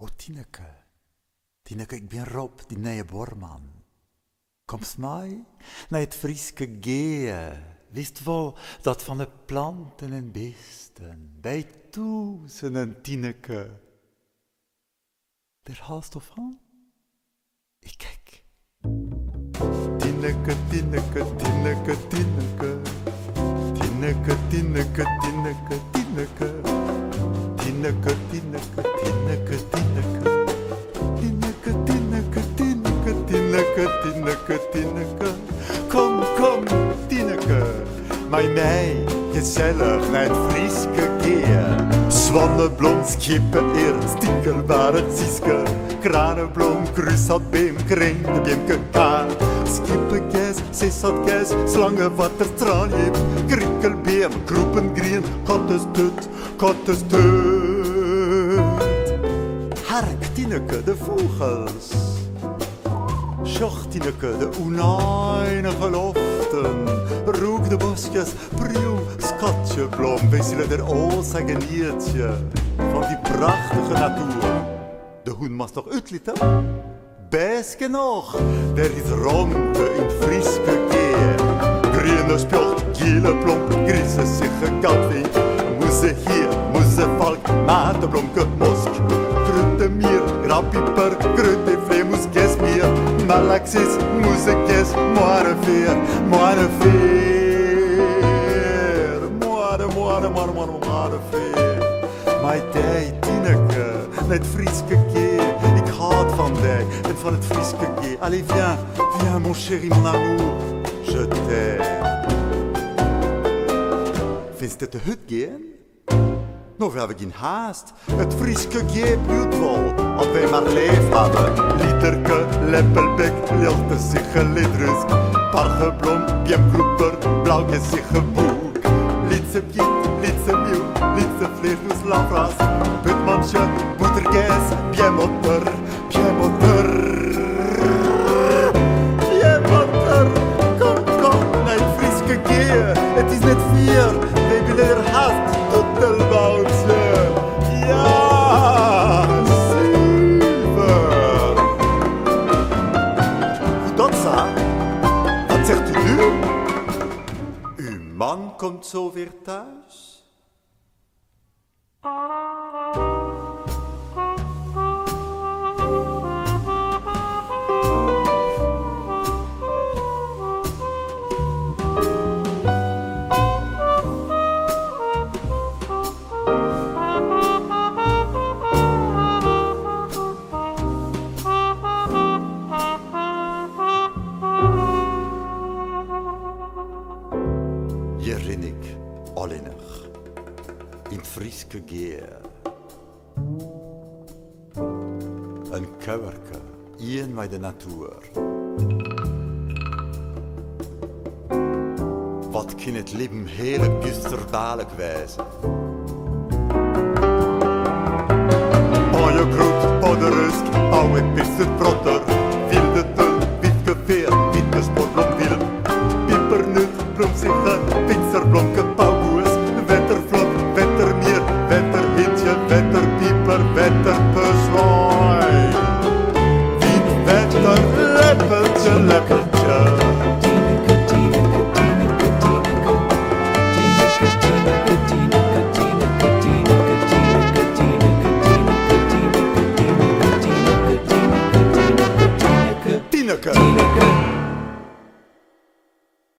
Oh, Tineke. Tineke, ik ben Rob, die nieuwe borman. Komst mij naar het Frieske geën. Wist wel dat van de planten en beesten, bij toezen en Tineke. Der haast of aan? Ik kijk. Tineke, Tineke, Tineke, Tineke. Tineke, Tineke, Tineke, Tineke. Tineke, Tineke, Tineke, Tineke. Tineke, Tineke, Tineke, Tineke, Tineke, Tineke. Kom, kom, Tineke. Met mij gezellig naar het Frieske geën. Zwanneblom, schippen, eer, stinkelbare ziske. Kranenblom, kruisat, beem, kring, de beemke kaart. Skippenkeis, sesatkeis, slangenwater, straaljeep. Krikkelbeem, kroepengrien, kattestut, kattestut. Hark, Tineke, de vogels. Sjoch, Tineke, de oneindige loften. Roek de bosjes, prio, schatjeblom. Wij zullen er al zeggen niertje van die prachtige natuur. De hoen mag toch uitlitten? Bijske nog, er is ronde in het Frieske geën. Groene spjocht, gele plomp, grise sigge katwee. Moeze hier, moeze valk, matenblomke mosk. Krute mier, grappieper, krute vlee, moeskes mier. Malaxis, moezekes, moire veer, moire veer. Moire veer. Maar jij, Tineke, het Frieske geën. Ik houd van jij en van het Frieske geën. Allez, viens, viens, mon chéri, mon amour. Je t'aime. Vindt het de hut gaan? Nou, we hebben geen haast. Het Frieske geën bloedt vol, als wij maar leef hebben. Literke, leppelbek, lilte zich lidrusk. Pargeblom, biemkroeper, blauwke zich boek. Lietse piet, lietse mieuw, lietse vleerdoes, lavras. Putmansje, boetergeis, biemotter, biemotter. Biemotter, kom, kom, naar het Frieske geën. Het is net 4, wij willen er haast tot de woudje. Ja, super. Hoe dat zo? Wat zegt u nu? Uw man komt zo weer thuis? Hier ren ik, alleenig, in het Frieske geën. Een kuierke, één met de natuur. Wat kan het leven heel gusterdalig wijzen? Paaie kroet, podderusk, oude pisser, protter, wilde tul, witke veer, witte sportblom, wild, pipernut, bloemziggen, pinserblomke, pauwboes, wettervlot, wettermier, wetterhitje, wetterpieper, wetterpezwaai. Wien, wetter, leppeltje, leppeltje. Tineke.